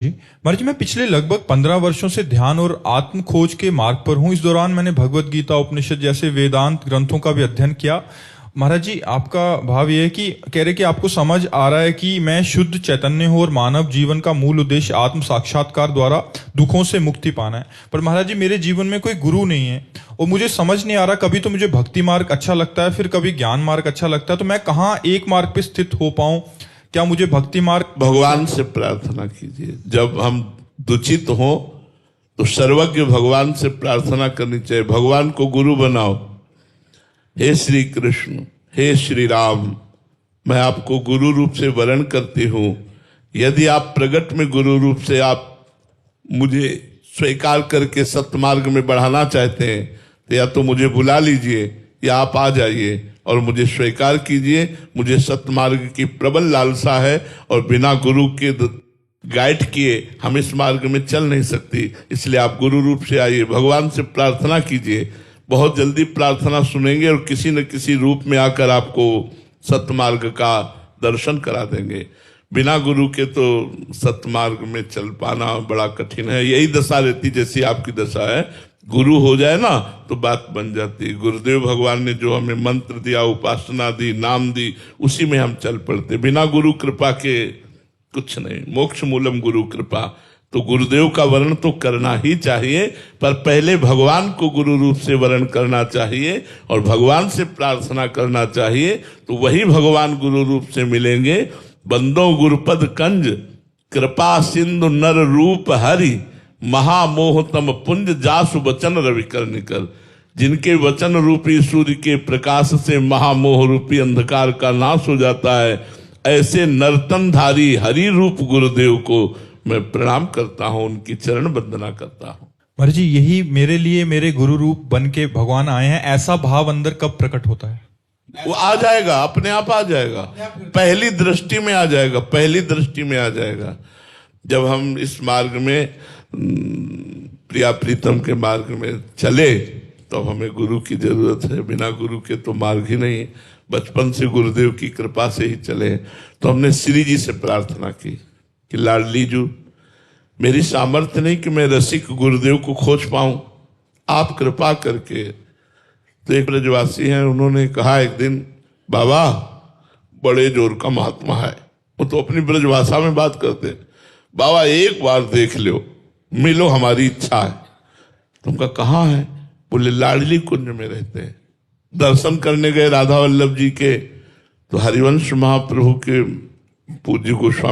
जी महाराज जी, मैं पिछले लगभग 15 वर्षों से ध्यान और आत्म खोज के मार्ग पर हूँ। इस दौरान मैंने भगवत गीता, उपनिषद जैसे वेदांत ग्रंथों का भी अध्ययन किया। महाराज जी, आपका भाव यह है कि कह रहे कि आपको समझ आ रहा है कि मैं शुद्ध चैतन्य हूँ और मानव जीवन का मूल उद्देश्य आत्म साक्षात्कार द्वारा दुखों से मुक्ति पाना है। पर महाराज जी, मेरे जीवन में कोई गुरु नहीं है और मुझे समझ नहीं आ रहा, कभी तो मुझे भक्ति मार्ग अच्छा लगता है, फिर कभी ज्ञान मार्ग अच्छा लगता है, तो मैं कहाँ एक मार्ग पे स्थित हो पाऊं? क्या मुझे भक्ति मार्ग? भगवान से प्रार्थना कीजिए। जब हम दुचित हो तो सर्वज्ञ भगवान से प्रार्थना करनी चाहिए, भगवान को गुरु बनाओ। हे श्री कृष्ण, हे श्री राम, मैं आपको गुरु रूप से वरण करती हूँ। यदि आप प्रगट में गुरु रूप से आप मुझे स्वीकार करके सत्मार्ग में बढ़ाना चाहते हैं तो या तो मुझे बुला लीजिए या आप आ जाइए और मुझे स्वीकार कीजिए। मुझे सत्मार्ग की प्रबल लालसा है और बिना गुरु के गाइड किए हम इस मार्ग में चल नहीं सकती। इसलिए आप गुरु रूप से आइए, भगवान से प्रार्थना कीजिए। बहुत जल्दी प्रार्थना सुनेंगे और किसी न किसी रूप में आकर आपको सत्मार्ग का दर्शन करा देंगे। बिना गुरु के तो सत्मार्ग में चल पाना बड़ा कठिन है। यही दशा रहती जैसी आपकी दशा है। गुरु हो जाए ना तो बात बन जाती है। गुरुदेव भगवान ने जो हमें मंत्र दिया, उपासना दी, नाम दी, उसी में हम चल पड़ते। बिना गुरु कृपा के कुछ नहीं। मोक्ष मूलम गुरु कृपा। तो गुरुदेव का वर्ण तो करना ही चाहिए, पर पहले भगवान को गुरु रूप से वर्ण करना चाहिए और भगवान से प्रार्थना करना चाहिए, तो वही भगवान गुरु रूप से मिलेंगे। बंदो गुरुपद कंज कृपा सिंधु नर रूप हरि, महामोहतम पुंज जासु वचन रविकर निकर। जिनके वचन रूपी सूर्य के प्रकाश से महामोह रूपी अंधकार का नाश हो जाता है, ऐसे नर्तनधारी हरि रूप गुरुदेव को मैं प्रणाम करता हूं, उनकी चरण वंदना करता हूं। महाराज जी, यही मेरे लिए मेरे गुरु रूप बन के भगवान आए हैं, ऐसा भाव अंदर कब प्रकट होता है? वो आ जाएगा, अपने आप आ जाएगा, पहली दृष्टि में आ जाएगा, पहली दृष्टि में आ जाएगा। जब हम इस मार्ग में प्रिया प्रीतम के मार्ग में चले तो हमें गुरु की जरूरत है। बिना गुरु के तो मार्ग ही नहीं। बचपन से गुरुदेव की कृपा से ही चले। तो हमने श्री जी से प्रार्थना की कि लाडली जू, मेरी सामर्थ्य नहीं कि मैं रसिक गुरुदेव को खोज पाऊं, आप कृपा करके। तो एक ब्रजवासी हैं, उन्होंने कहा एक दिन, बाबा बड़े जोर का महात्मा है। वो तो अपनी ब्रजभाषा में बात करते, बाबा एक बार देख लो, मिलो, हमारी इच्छा है। तुमका कहाँ है? बोले लाडली कुंज में रहते हैं। दर्शन करने गए राधा वल्लभ जी के, तो हरिवंश महाप्रभु के पूज्य गोस्वामी